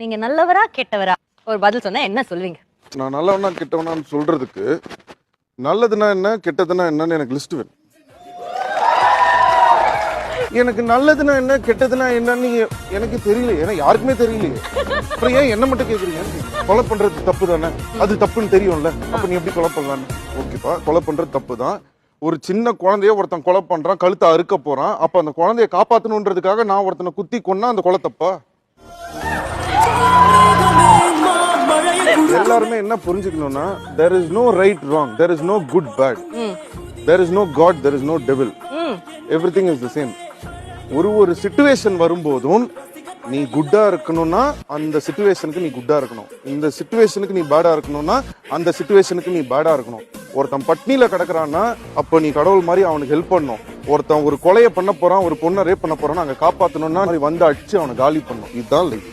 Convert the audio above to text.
நீங்க நல்லவரா கெட்டவரா ஒரு பதில் சொன்னா என்ன சொல்வீங்க? நான் நல்லவனா கெட்டவனான்னு சொல்றதுக்கு நல்லதுன்னா என்ன கெட்டதுன்னா என்னன்னு எனக்கு லிஸ்ட் வேணும். எனக்கு நல்லதுன்னா என்ன கெட்டதுன்னா என்னன்னு எனக்கு தெரியல, ஏன்னா யாருக்குமே தெரியலையே. அப்புறம் ஏன் என்ன மட்டும் கேக்குறீங்க? கொலை பண்றது தப்பு தானே, அது தப்புன்னு தெரியும்ல, அப்ப நீ எப்படி கொலை பண்ணலான்னு? ஓகேப்பா, கொலை பண்றது தப்பு தான். ஒரு சின்ன குழந்தைய ஒருத்தன் கொலை பண்றான், கழுத்தை அறுக்க போறான், அப்ப அந்த குழந்தைய காப்பாத்தணுன்றதுக்காக நான் ஒருத்தனை குத்தி கொன்னா அந்த கொலை தப்பா? எல்லாருமே என்ன புரிஞ்சுக்கணும்னா, there is no right wrong, there is no good bad, there is no god, there is no devil, everything is the same. ஒரு சிச்சுவேஷன் வரும்போதும் நீ குட்டா இருக்கணும்னா அந்த சிச்சுவேஷனுக்கு நீ குட்டா இருக்கணும், இந்த சிச்சுவேஷனுக்கு நீ பேடா இருக்கணும்னா அந்த சிச்சுவேஷனுக்கு நீ பேடா இருக்கணும். ஒருத்தன் பட்னியில கிடக்குறான்னா அப்ப நீ கடவுள் மாதிரி அவனுக்கு ஹெல்ப் பண்ணணும். ஒருத்தன் ஒரு கொலையை பண்ண போறான், ஒரு பொண்ணை ரேப் பண்ண போறான், அங்க காப்பாத்தணும்னா வந்து அடிச்சு அவனை காலி பண்ணணும். இதுதான் லைஃப்.